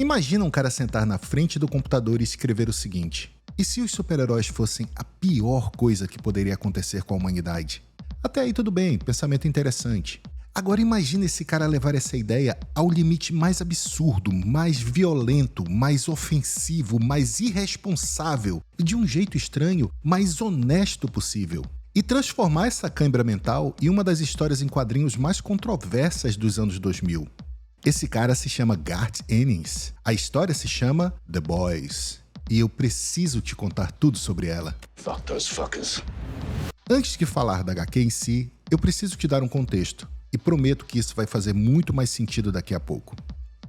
Imagina um cara sentar na frente do computador e escrever o seguinte: e se os super-heróis fossem a pior coisa que poderia acontecer com a humanidade? Até aí tudo bem, pensamento interessante. Agora imagina esse cara levar essa ideia ao limite mais absurdo, mais violento, mais ofensivo, mais irresponsável e, de um jeito estranho, mais honesto possível. E transformar essa cãibra mental em uma das histórias em quadrinhos mais controversas dos anos 2000. Esse cara se chama Garth Ennis. A história se chama The Boys. E eu preciso te contar tudo sobre ela. Fuck those fuckers. Antes de falar da HQ em si, eu preciso te dar um contexto. E prometo que isso vai fazer muito mais sentido daqui a pouco.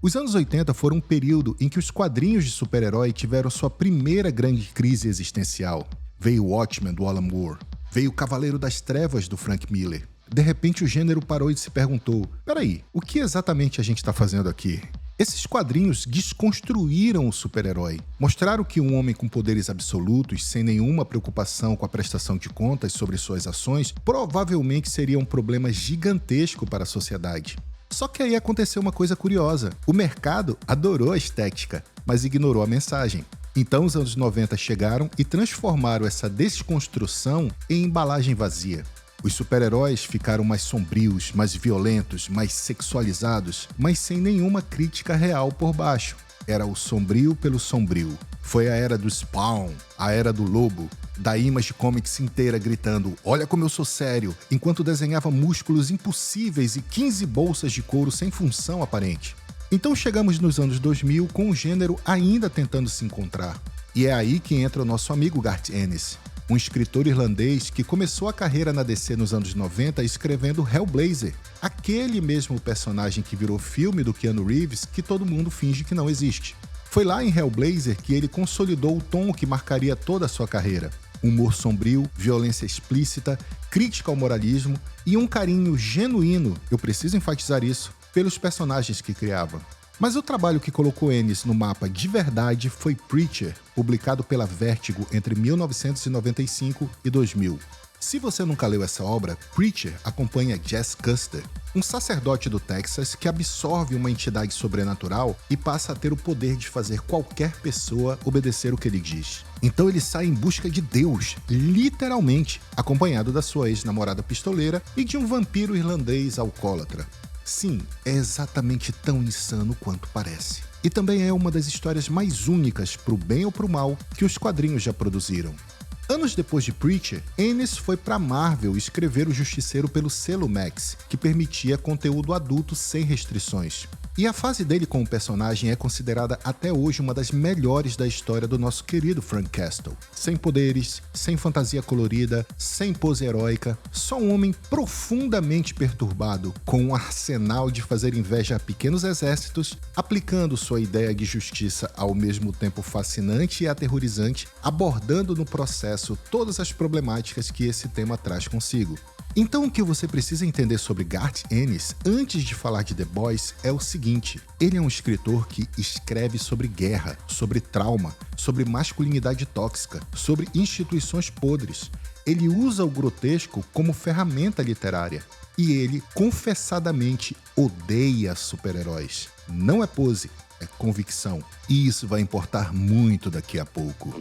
Os anos 80 foram um período em que os quadrinhos de super-herói tiveram sua primeira grande crise existencial. Veio Watchmen, do Alan Moore. Veio Cavaleiro das Trevas, do Frank Miller. De repente o gênero parou e se perguntou: peraí, o que exatamente a gente está fazendo aqui? Esses quadrinhos desconstruíram o super-herói. Mostraram que um homem com poderes absolutos, sem nenhuma preocupação com a prestação de contas sobre suas ações, provavelmente seria um problema gigantesco para a sociedade. Só que aí aconteceu uma coisa curiosa. O mercado adorou a estética, mas ignorou a mensagem. Então os anos 90 chegaram e transformaram essa desconstrução em embalagem vazia. Os super-heróis ficaram mais sombrios, mais violentos, mais sexualizados, mas sem nenhuma crítica real por baixo. Era o sombrio pelo sombrio. Foi a era do Spawn, a era do Lobo, da Image Comics inteira gritando: olha como eu sou sério, enquanto desenhava músculos impossíveis e 15 bolsas de couro sem função aparente. Então chegamos nos anos 2000 com o gênero ainda tentando se encontrar. E é aí que entra o nosso amigo Garth Ennis, um escritor irlandês que começou a carreira na DC nos anos 90 escrevendo Hellblazer, aquele mesmo personagem que virou filme do Keanu Reeves que todo mundo finge que não existe. Foi lá em Hellblazer que ele consolidou o tom que marcaria toda a sua carreira. Humor sombrio, violência explícita, crítica ao moralismo e um carinho genuíno, eu preciso enfatizar isso, pelos personagens que criava. Mas o trabalho que colocou Ennis no mapa de verdade foi Preacher, publicado pela Vertigo entre 1995 e 2000. Se você nunca leu essa obra, Preacher acompanha Jess Custer, um sacerdote do Texas que absorve uma entidade sobrenatural e passa a ter o poder de fazer qualquer pessoa obedecer o que ele diz. Então ele sai em busca de Deus, literalmente, acompanhado da sua ex-namorada pistoleira e de um vampiro irlandês alcoólatra. Sim, é exatamente tão insano quanto parece. E também é uma das histórias mais únicas, pro bem ou pro mal, que os quadrinhos já produziram. Anos depois de Preacher, Ennis foi pra Marvel escrever o Justiceiro pelo selo Max, que permitia conteúdo adulto sem restrições. E a fase dele como personagem é considerada até hoje uma das melhores da história do nosso querido Frank Castle. Sem poderes, sem fantasia colorida, sem pose heróica, só um homem profundamente perturbado, com um arsenal de fazer inveja a pequenos exércitos, aplicando sua ideia de justiça ao mesmo tempo fascinante e aterrorizante, abordando no processo todas as problemáticas que esse tema traz consigo. Então o que você precisa entender sobre Garth Ennis antes de falar de The Boys é o seguinte: ele é um escritor que escreve sobre guerra, sobre trauma, sobre masculinidade tóxica, sobre instituições podres. Ele usa o grotesco como ferramenta literária. E ele, confessadamente, odeia super-heróis. Não é pose, é convicção. E isso vai importar muito daqui a pouco.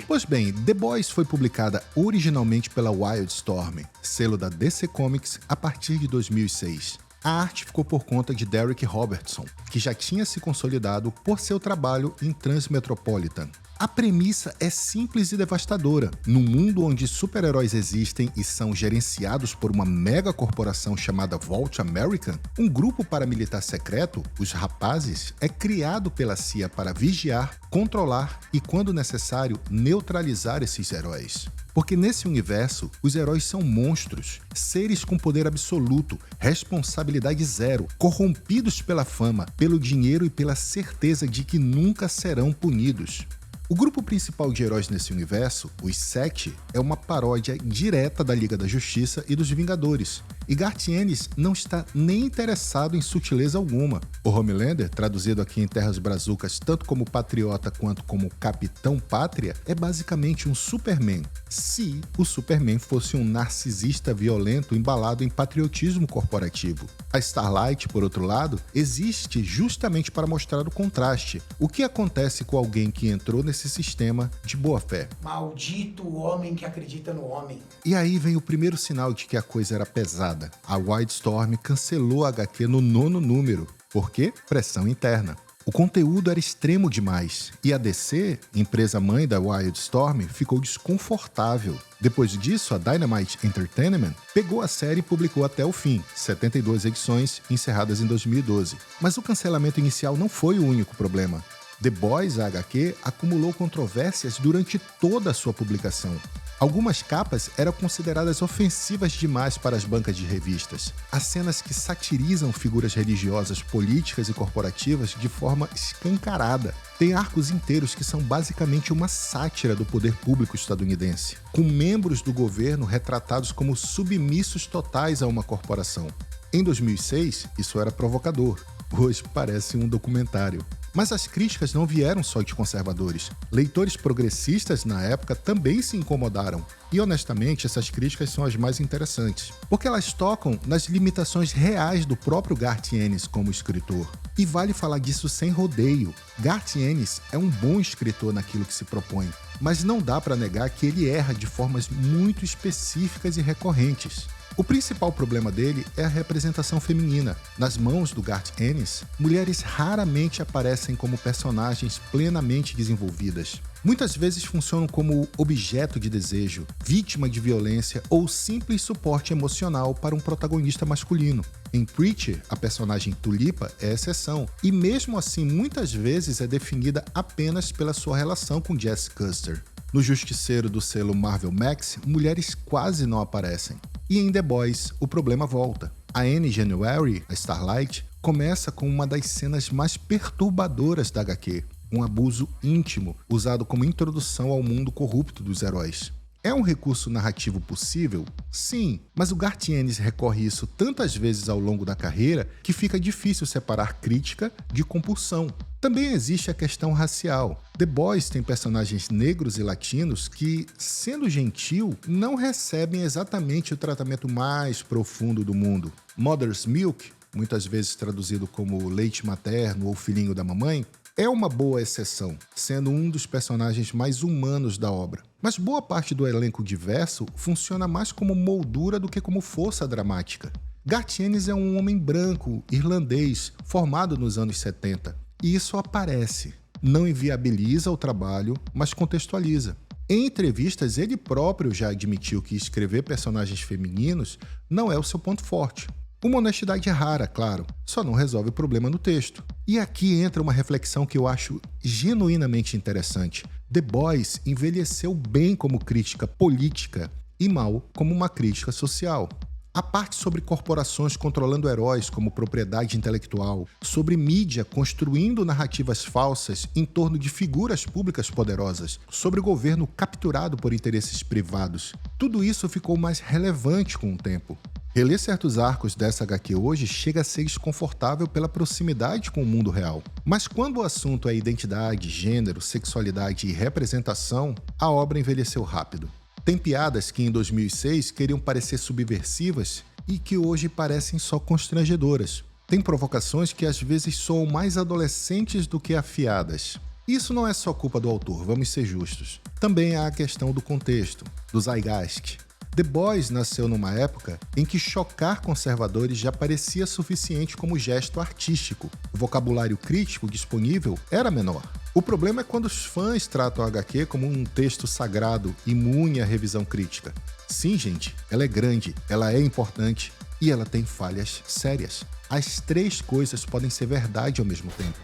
Pois bem, The Boys foi publicada originalmente pela Wildstorm, selo da DC Comics, a partir de 2006. A arte ficou por conta de Derek Robertson, que já tinha se consolidado por seu trabalho em Transmetropolitan. A premissa é simples e devastadora. Num mundo onde super-heróis existem e são gerenciados por uma mega corporação chamada Vault American, um grupo paramilitar secreto, os Rapazes, é criado pela CIA para vigiar, controlar e, quando necessário, neutralizar esses heróis. Porque nesse universo, os heróis são monstros, seres com poder absoluto, responsabilidade zero, corrompidos pela fama, pelo dinheiro e pela certeza de que nunca serão punidos. O grupo principal de heróis nesse universo, os Sete, é uma paródia direta da Liga da Justiça e dos Vingadores. E Garth Ennis não está nem interessado em sutileza alguma. O Homelander, traduzido aqui em terras brazucas tanto como patriota quanto como Capitão Pátria, é basicamente um Superman. Se o Superman fosse um narcisista violento embalado em patriotismo corporativo. A Starlight, por outro lado, existe justamente para mostrar o contraste. O que acontece com alguém que entrou nesse sistema de boa fé? Maldito o homem que acredita no homem. E aí vem o primeiro sinal de que a coisa era pesada. A Wildstorm cancelou a HQ no 9º número. Por quê? Pressão interna. O conteúdo era extremo demais e a DC, empresa mãe da Wildstorm, ficou desconfortável. Depois disso, a Dynamite Entertainment pegou a série e publicou até o fim, 72 edições encerradas em 2012. Mas o cancelamento inicial não foi o único problema. The Boys, a HQ, acumulou controvérsias durante toda a sua publicação. Algumas capas eram consideradas ofensivas demais para as bancas de revistas. Há cenas que satirizam figuras religiosas, políticas e corporativas de forma escancarada. Tem arcos inteiros que são basicamente uma sátira do poder público estadunidense, com membros do governo retratados como submissos totais a uma corporação. Em 2006, isso era provocador. Hoje parece um documentário. Mas as críticas não vieram só de conservadores. Leitores progressistas, na época, também se incomodaram. E, honestamente, essas críticas são as mais interessantes, porque elas tocam nas limitações reais do próprio Garth Ennis como escritor. E vale falar disso sem rodeio. Garth Ennis é um bom escritor naquilo que se propõe, mas não dá para negar que ele erra de formas muito específicas e recorrentes. O principal problema dele é a representação feminina. Nas mãos do Garth Ennis, mulheres raramente aparecem como personagens plenamente desenvolvidas. Muitas vezes funcionam como objeto de desejo, vítima de violência ou simples suporte emocional para um protagonista masculino. Em Preacher, a personagem Tulipa é exceção, e mesmo assim muitas vezes é definida apenas pela sua relação com Jesse Custer. No Justiceiro do selo Marvel Max, mulheres quase não aparecem. E em The Boys, o problema volta. A Annie January, a Starlight, começa com uma das cenas mais perturbadoras da HQ, um abuso íntimo, usado como introdução ao mundo corrupto dos heróis. É um recurso narrativo possível? Sim, mas o Garth Ennis recorre isso tantas vezes ao longo da carreira que fica difícil separar crítica de compulsão. Também existe a questão racial. The Boys tem personagens negros e latinos que, sendo gentil, não recebem exatamente o tratamento mais profundo do mundo. Mother's Milk, muitas vezes traduzido como leite materno ou filhinho da mamãe, é uma boa exceção, sendo um dos personagens mais humanos da obra. Mas boa parte do elenco diverso funciona mais como moldura do que como força dramática. Garth Ennis é um homem branco, irlandês, formado nos anos 70. E isso aparece. Não inviabiliza o trabalho, mas contextualiza. Em entrevistas, ele próprio já admitiu que escrever personagens femininos não é o seu ponto forte. Uma honestidade rara, claro, só não resolve o problema no texto. E aqui entra uma reflexão que eu acho genuinamente interessante. The Boys envelheceu bem como crítica política e mal como uma crítica social. A parte sobre corporações controlando heróis como propriedade intelectual, sobre mídia construindo narrativas falsas em torno de figuras públicas poderosas, sobre o governo capturado por interesses privados. Tudo isso ficou mais relevante com o tempo. Reler certos arcos dessa HQ hoje chega a ser desconfortável pela proximidade com o mundo real. Mas quando o assunto é identidade, gênero, sexualidade e representação, a obra envelheceu rápido. Tem piadas que em 2006 queriam parecer subversivas e que hoje parecem só constrangedoras. Tem provocações que às vezes soam mais adolescentes do que afiadas. Isso não é só culpa do autor, vamos ser justos. Também há a questão do contexto, do zeitgeist. The Boys nasceu numa época em que chocar conservadores já parecia suficiente como gesto artístico. O vocabulário crítico disponível era menor. O problema é quando os fãs tratam a HQ como um texto sagrado, imune à revisão crítica. Sim, gente, ela é grande, ela é importante e ela tem falhas sérias. As três coisas podem ser verdade ao mesmo tempo.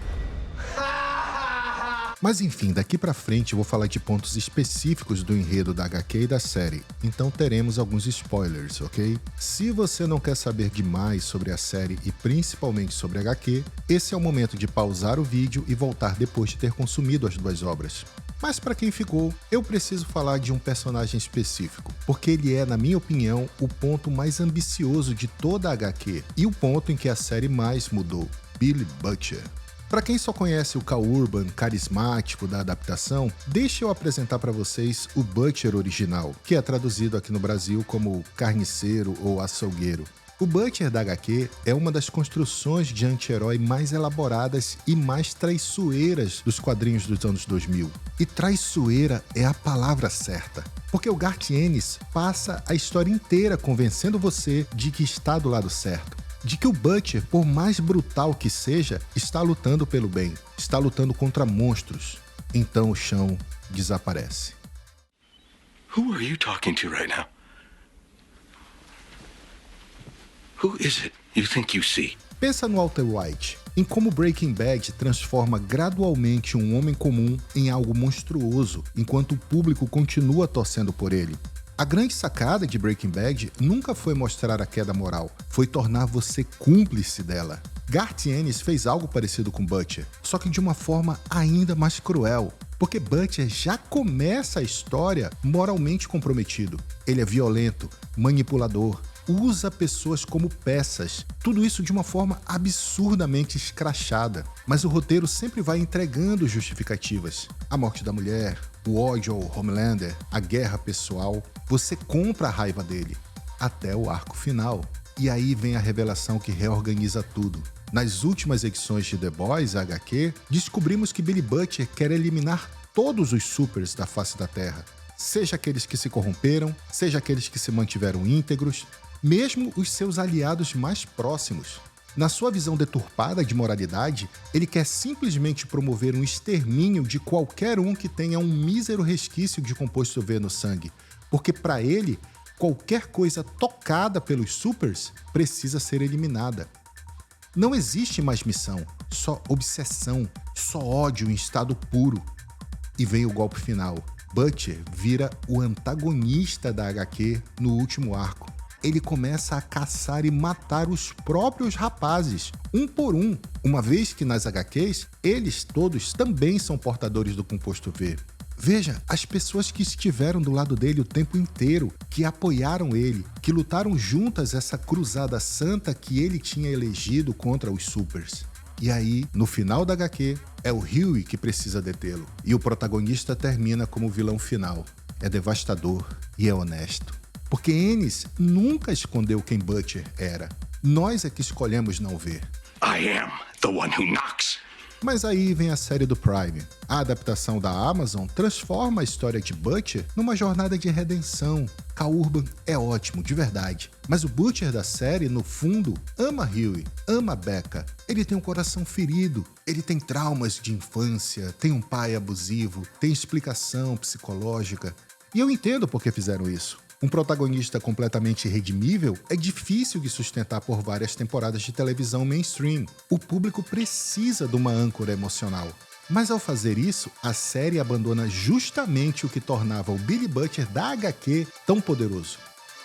Mas enfim, daqui pra frente eu vou falar de pontos específicos do enredo da HQ e da série, então teremos alguns spoilers, ok? Se você não quer saber demais sobre a série e principalmente sobre a HQ, esse é o momento de pausar o vídeo e voltar depois de ter consumido as duas obras. Mas para quem ficou, eu preciso falar de um personagem específico, porque ele é, na minha opinião, o ponto mais ambicioso de toda a HQ e o ponto em que a série mais mudou, Billy Butcher. Para quem só conhece o Cal Urban carismático da adaptação, deixa eu apresentar para vocês o Butcher original, que é traduzido aqui no Brasil como carniceiro ou açougueiro. O Butcher da HQ é uma das construções de anti-herói mais elaboradas e mais traiçoeiras dos quadrinhos dos anos 2000. E traiçoeira é a palavra certa, porque o Garth Ennis passa a história inteira convencendo você de que está do lado certo. De que o Butcher, por mais brutal que seja, está lutando pelo bem, está lutando contra monstros. Então o chão desaparece. Who are you talking to right now? Who is it you think you see? Pensa no Walter White, em como Breaking Bad transforma gradualmente um homem comum em algo monstruoso, enquanto o público continua torcendo por ele. A grande sacada de Breaking Bad nunca foi mostrar a queda moral, foi tornar você cúmplice dela. Garth Ennis fez algo parecido com Butcher, só que de uma forma ainda mais cruel, porque Butcher já começa a história moralmente comprometido. Ele é violento, manipulador, usa pessoas como peças, tudo isso de uma forma absurdamente escrachada. Mas o roteiro sempre vai entregando justificativas. A morte da mulher, o ódio ao Homelander, a guerra pessoal. Você compra a raiva dele, até o arco final. E aí vem a revelação que reorganiza tudo. Nas últimas edições de The Boys, HQ, descobrimos que Billy Butcher quer eliminar todos os supers da face da Terra. Seja aqueles que se corromperam, seja aqueles que se mantiveram íntegros, mesmo os seus aliados mais próximos. Na sua visão deturpada de moralidade, ele quer simplesmente promover um extermínio de qualquer um que tenha um mísero resquício de composto V no sangue, porque para ele, qualquer coisa tocada pelos supers precisa ser eliminada. Não existe mais missão, só obsessão, só ódio em estado puro. E vem o golpe final. Butcher vira o antagonista da HQ no último arco. Ele começa a caçar e matar os próprios rapazes, um por um, uma vez que nas HQs, eles todos também são portadores do composto V. Veja, as pessoas que estiveram do lado dele o tempo inteiro, que apoiaram ele, que lutaram juntas essa cruzada santa que ele tinha elegido contra os supers. E aí, no final da HQ, é o Huey que precisa detê-lo. E o protagonista termina como vilão final. É devastador e é honesto. Porque Ennis nunca escondeu quem Butcher era. Nós é que escolhemos não ver. I am the one who knocks. Mas aí vem a série do Prime. A adaptação da Amazon transforma a história de Butcher numa jornada de redenção. Cal Urban é ótimo, de verdade. Mas o Butcher da série, no fundo, ama Huey, ama Becca. Ele tem um coração ferido, ele tem traumas de infância, tem um pai abusivo, tem explicação psicológica. E eu entendo por que fizeram isso. Um protagonista completamente redimível é difícil de sustentar por várias temporadas de televisão mainstream. O público precisa de uma âncora emocional. Mas ao fazer isso, a série abandona justamente o que tornava o Billy Butcher da HQ tão poderoso.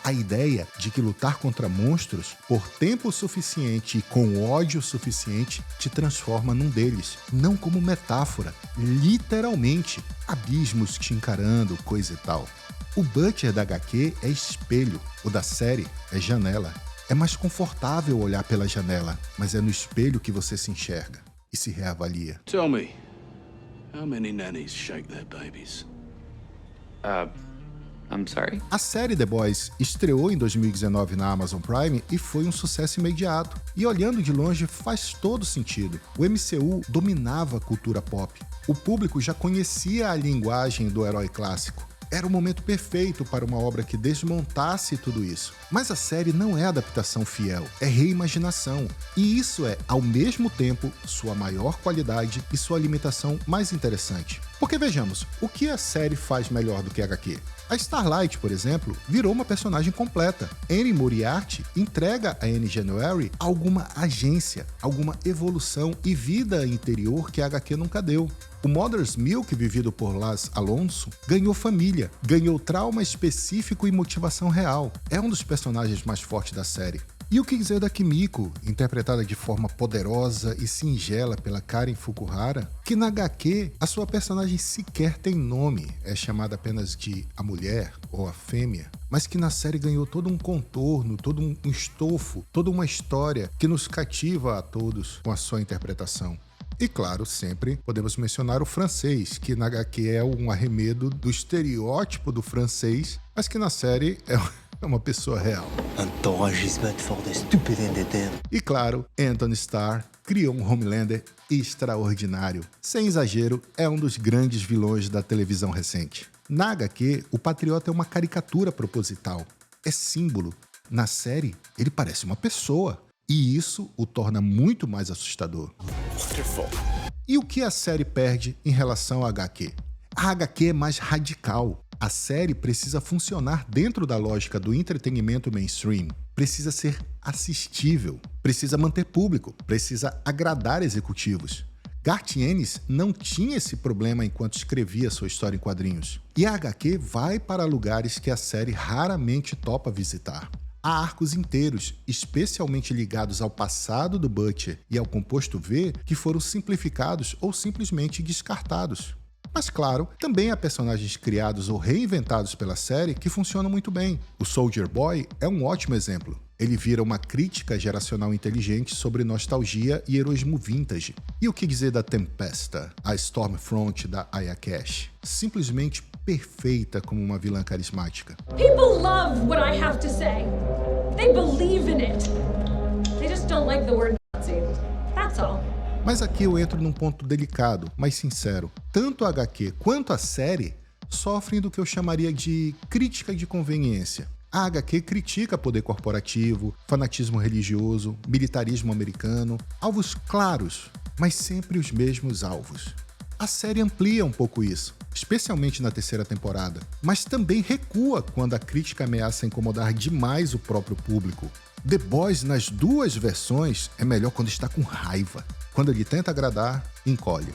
A ideia de que lutar contra monstros por tempo suficiente e com ódio suficiente te transforma num deles, não como metáfora, literalmente, abismos te encarando, coisa e tal. O Butcher da HQ é espelho, o da série é janela. É mais confortável olhar pela janela, mas é no espelho que você se enxerga e se reavalia. Tell me, how many nannies shake their babies? I'm sorry? A série The Boys estreou em 2019 na Amazon Prime e foi um sucesso imediato. E olhando de longe faz todo sentido. O MCU dominava a cultura pop. O público já conhecia a linguagem do herói clássico. Era o momento perfeito para uma obra que desmontasse tudo isso. Mas a série não é adaptação fiel, é reimaginação. E isso é, ao mesmo tempo, sua maior qualidade e sua limitação mais interessante. Porque vejamos, o que a série faz melhor do que a HQ? A Starlight, por exemplo, virou uma personagem completa. Annie Moriarty entrega a Annie January alguma agência, alguma evolução e vida interior que a HQ nunca deu. O Mother's Milk, vivido por Las Alonso, ganhou família, ganhou trauma específico e motivação real. É um dos personagens mais fortes da série. E o que dizer da Kimiko, interpretada de forma poderosa e singela pela Karen Fukuhara, que na HQ a sua personagem sequer tem nome, é chamada apenas de a mulher ou a fêmea, mas que na série ganhou todo um contorno, todo um estofo, toda uma história que nos cativa a todos com a sua interpretação. E claro, sempre podemos mencionar o francês, que na HQ é um arremedo do estereótipo do francês, mas que na série é uma pessoa real. E claro, Anthony Starr criou um Homelander extraordinário. Sem exagero, é um dos grandes vilões da televisão recente. Na HQ, o Patriota é uma caricatura proposital. É símbolo. Na série, ele parece uma pessoa. E isso o torna muito mais assustador. E o que a série perde em relação à HQ? A HQ é mais radical. A série precisa funcionar dentro da lógica do entretenimento mainstream. Precisa ser assistível, precisa manter público, precisa agradar executivos. Garth Ennis não tinha esse problema enquanto escrevia sua história em quadrinhos. E a HQ vai para lugares que a série raramente topa visitar. Há arcos inteiros, especialmente ligados ao passado do Butcher e ao Composto V, que foram simplificados ou simplesmente descartados. Mas claro, também há personagens criados ou reinventados pela série que funcionam muito bem. O Soldier Boy é um ótimo exemplo. Ele vira uma crítica geracional inteligente sobre nostalgia e heroísmo vintage. E o que dizer da Tempesta, a Stormfront da Aya Cash? Simplesmente perfeita como uma vilã carismática. People love what I have to say. They believe in it. They just don't like the word Nazi. That's all. Mas aqui eu entro num ponto delicado, mas sincero. Tanto a HQ quanto a série sofrem do que eu chamaria de crítica de conveniência. A HQ critica poder corporativo, fanatismo religioso, militarismo americano, alvos claros, mas sempre os mesmos alvos. A série amplia um pouco isso, especialmente na terceira temporada, mas também recua quando a crítica ameaça incomodar demais o próprio público. The Boys, nas duas versões, é melhor quando está com raiva. Quando ele tenta agradar, encolhe.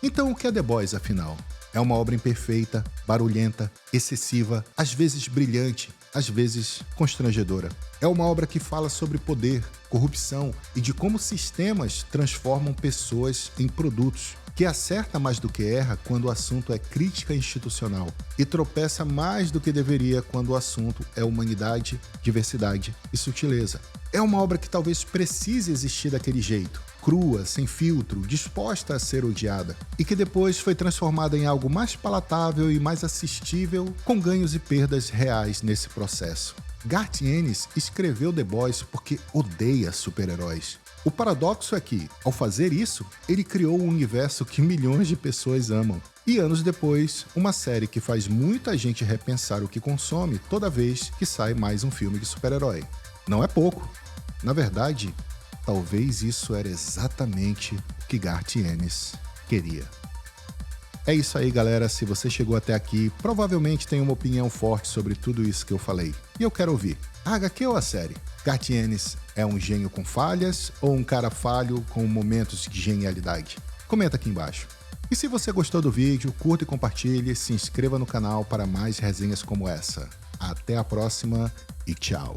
Então o que é The Boys, afinal? É uma obra imperfeita, barulhenta, excessiva, às vezes brilhante, às vezes constrangedora. É uma obra que fala sobre poder, corrupção e de como sistemas transformam pessoas em produtos, que acerta mais do que erra quando o assunto é crítica institucional e tropeça mais do que deveria quando o assunto é humanidade, diversidade e sutileza. É uma obra que talvez precise existir daquele jeito, crua, sem filtro, disposta a ser odiada, e que depois foi transformada em algo mais palatável e mais assistível, com ganhos e perdas reais nesse processo. Garth Ennis escreveu The Boys porque odeia super-heróis. O paradoxo é que, ao fazer isso, ele criou um universo que milhões de pessoas amam. E anos depois, uma série que faz muita gente repensar o que consome toda vez que sai mais um filme de super-herói. Não é pouco. Na verdade, talvez isso era exatamente o que Garth Ennis queria. É isso aí, galera. Se você chegou até aqui, provavelmente tem uma opinião forte sobre tudo isso que eu falei. E eu quero ouvir. A HQ ou a série? Garth Ennis é um gênio com falhas ou um cara falho com momentos de genialidade? Comenta aqui embaixo. E se você gostou do vídeo, curta e compartilhe, se inscreva no canal para mais resenhas como essa. Até a próxima e tchau!